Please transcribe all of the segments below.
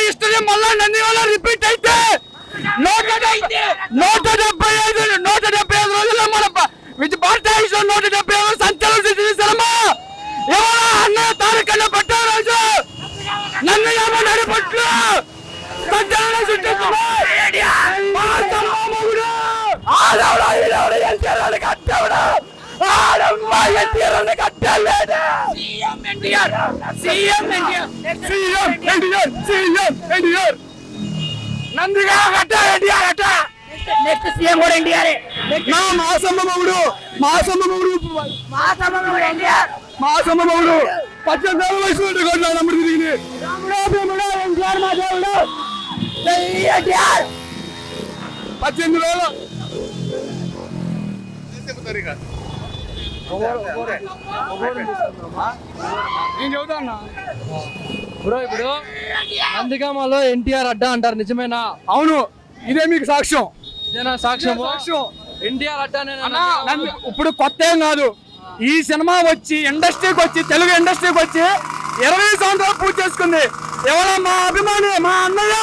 History మళ్ళా నందివాల repeat అయితే 175 రోజుల్లో మన భారతదేశం 175 సంచలనం చేసిన సినిమా ఎవరో అన్న తారకన్న పట్టారు రోజు నందిగామ నడిపట్లు సంచలనం సృష్టిస్తున్నారు. నందిగా నెక్స్ట్ సీఎం కూడా ఎన్టీఆర్. మాసమ్మ మగుడు 18 వయసు నమ్ముడు తిరిగింది. ఎన్టీఆర్ మా దేవుడు 18 వేలు నేను చెబుతాను బ్రో. ఇప్పుడు నందిగామలో ఎన్టీఆర్ అడ్డా అంటారు, నిజమేనా? అవును, ఇదే మీకు సాక్ష్యం. సాక్ష్యం ఎన్టీఆర్ అడ్డానే. ఇప్పుడు కొత్త ఏం కాదు, ఈ సినిమా వచ్చి ఇండస్ట్రీకి వచ్చి తెలుగు ఇండస్ట్రీకి వచ్చి 20 సంవత్సరాలు పూర్తి చేసుకుంది. ఎవరో మా అభిమాని, మా అన్నయ్య,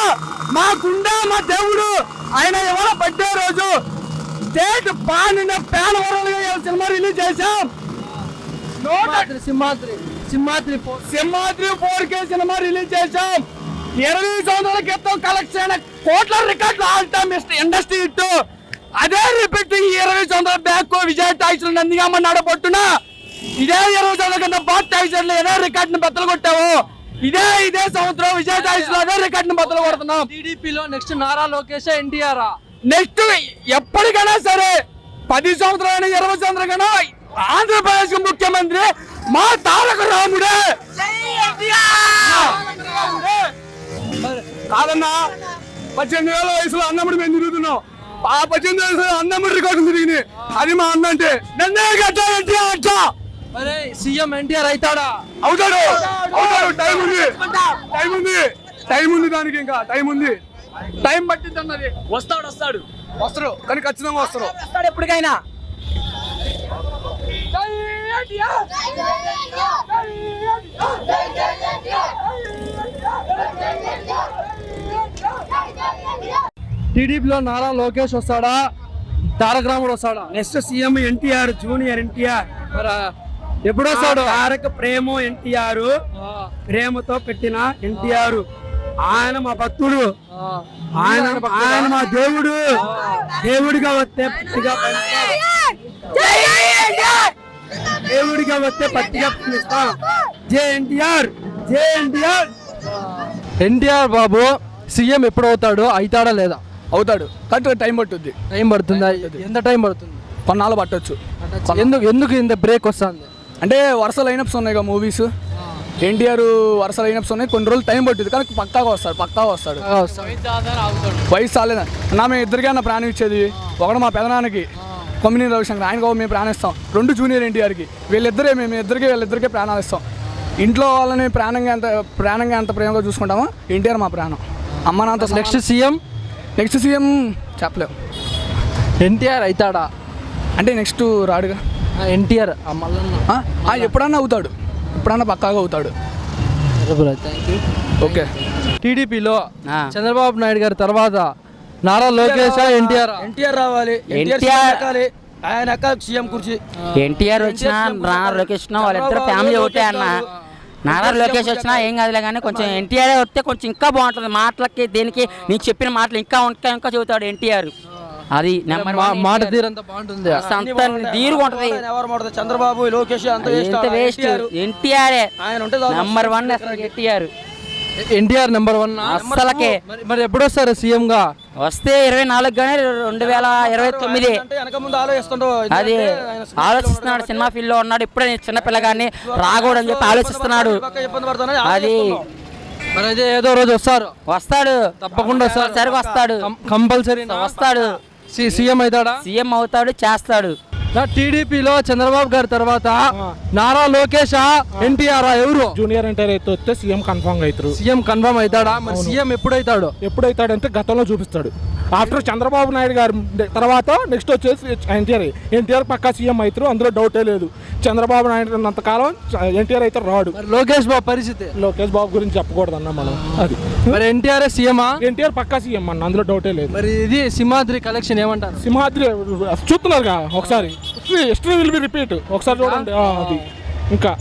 మా గుండె, మా దేవుడు, ఆయన ఎవరో బర్త్డే రోజు స్టేట్ పానిన ప్యాన్ ఓవరాల్గా సినిమా రిలీజ్ చేశాం. సింహాద్రి 4K సినిమా రిలీజ్ చేశాం. 20 సంవత్సరాల క్రితం కలెక్షన్ అయిన కోట్ల రికార్డులు ఆల్ టైమ్ ఇండస్ట్రీ హిట్. అదే రిపీట్ 20 సంవత్సరాల బ్యాక్ విజయ్ టాక్స్ నందిగామ నడబొట్టున ఇదే 20 సంవత్సరాల కింద బాట్ టాక్స్ ఏదో రికార్డుని బద్దలు కొట్టావు. ఇదే సంవత్సరం విజయ్ టాక్స్ లో అదే రికార్డుని బద్దలు కొడుతున్నాం. టీడీపీలో నెక్స్ట్ నారా లోకేష్ ఎన్టీఆర్ నెక్స్ట్ ఎప్పటికైనా సరే 10 సంవత్సరాలైనా 20 సంవత్సరాలైనా ఆంధ్రప్రదేశ్ ముఖ్యమంత్రి మా తారక రాముడే. కాదన్నా 18 వయసులో అన్నముడు మేము తిరుగుతున్నాం. ఆ 18 వయసులో అన్నముడు రికార్డు తిరిగింది. అది మా అన్న అంటే సీఎం ఎన్టీఆర్ అవుతాడా? అవుతాడు. టైం ఉంది దానికి, ఇంకా టైం ఉంది. టైం పట్టింది అన్నది. వస్తాడు కానీ ఖచ్చితంగా వస్తారు ఎప్పటికైనా. టీడీపీలో నారా లోకేష్ వస్తాడా, తారక రాముడు వస్తాడా? Next CM NTR, junior NTR. ఎప్పుడు వస్తాడు? తారక ప్రేమ ఎన్టీఆర్, ప్రేమతో పెట్టిన ఎన్టీఆర్. ఆయన మా భక్తుడు, ఆయన మా దేవుడు. దేవుడిగా వస్తే పత్తిగా పిలుస్తాం. జై ఎన్టీఆర్. ఎన్టీఆర్ బాబు సీఎం ఎప్పుడు అవుతాడా లేదా? అవుతాడు, కరెక్ట్గా టైం పట్టుద్ది. టైం పడుతుందా? ఎంత టైం పడుతుంది? కొన్నాళ్ళు పట్టొచ్చు. ఎందుకు ఇంత బ్రేక్ వస్తుంది అంటే వరుస లైనప్స్ ఉన్నాయి కదా మూవీస్. ఎన్టీఆర్ వరుస లైనప్స్ ఉన్నాయి, కొన్ని రోజులు టైం పట్టుద్ది, కానీ పక్కాగా వస్తాడు. వయసు రాలేదా నా మేము ఇద్దరికైనా ప్రాణం ఇచ్చేది. ఒకడు మా పెదనాన్నకి కొమ్మినేని రవిశంకర్, ఆయనకు మేము ప్రాణిస్తాం. 2 జూనియర్ ఎన్టీఆర్కి. వీళ్ళిద్దరికే ప్రాణాలు ఇస్తాం. ఇంట్లో వాళ్ళని ప్రాణంగా ఎంత ప్రేమగా చూసుకుంటామో ఎన్టీఆర్ మా ప్రాణం. అమ్మ నాతో. నెక్స్ట్ సీఎం చెప్పలేము. ఎన్టీఆర్ అవుతాడా అంటే నెక్స్ట్ రాడుగా ఎన్టీఆర్. ఎప్పుడన్నా అవుతాడు, ఎప్పుడన్నా పక్కాగా అవుతాడు. ఓకే. టీడీపీలో చంద్రబాబు నాయుడు గారి తర్వాత నారా లోకేష్ ఎన్టీఆర్ రావాలి. ఆయన సీఎం కుర్చీ. ఎన్టీఆర్ వచ్చినా నారా లోకేష్ వాళ్ళిద్దరు ఫ్యామిలీ ఒకటే అన్న. నారా లోకేష్ వచ్చినా ఏం కాదులే, కానీ కొంచెం ఎన్టీఆర్ వస్తే కొంచెం ఇంకా బాగుంటుంది. మాటలకి దేనికి నీకు చెప్పిన మాటలు ఇంకా చెబుతాడు ఎన్టీఆర్. అది మాట తీరంతా బాగుంటుంది, తీరుగా ఉంటది. Chandrababu Lokesh waste. NTR number 1. NTR number 1 అసలకే. మరి ఎప్పుడు వస్తారు సీఎం గా? వస్తే 24 గానీ 2029. అది ఆలోచిస్తున్నాడు, సినిమా ఫీల్డ్ లో ఉన్నాడు. ఇప్పుడే చిన్న పిల్లగాన్ని రాకూడదని చెప్పి ఆలోచిస్తున్నాడు. అది మరి అయితే ఏదో రోజు వస్తాడు తప్పకుండా వస్తాడు. కంపల్సరీ వస్తాడు. సీఎం అవుతాడా? సీఎం అవుతాడు, చేస్తాడు. టీడీపీలో చంద్రబాబు గారి తర్వాత నారా లోకేష్ ఎన్టీఆర్ ఎవరు జూనియర్ ఎన్టీఆర్ అయితే వస్తే సీఎం కన్ఫర్మ్ అవుతారు. సీఎం కన్ఫర్మ్ అవుతాడా? మరి సీఎం ఎప్పుడైతాడంటే గతంలో చూపిస్తాడు. ఆఫ్టర్ చంద్రబాబు నాయుడు గారి తర్వాత నెక్స్ట్ వచ్చేసి ఎన్టీఆర్ పక్కా సీఎం అవుతారు, అందులో డౌటే లేదు. చంద్రబాబు నాయుడు ఉన్నంతకాలం ఎన్టీఆర్ అయితే రాడు. లోకేష్ బాబు పరిస్థితి? లోకేష్ బాబు గురించి చెప్పకూడదు అన్న మనం. అది మరి ఎన్టీఆర్ సీఎమా? ఎన్టీఆర్ పక్కా సీఎం అన్న, అందులో డౌటే లేదు. మరి ఇది సింహాద్రి కలెక్షన్ ఏమంటారు? సింహాద్రి చూస్తున్నారుగా ఒకసారి, హిస్టరీ విల్ బి రిపీట్, ఒకసారి చూడండి. అది ఇంకా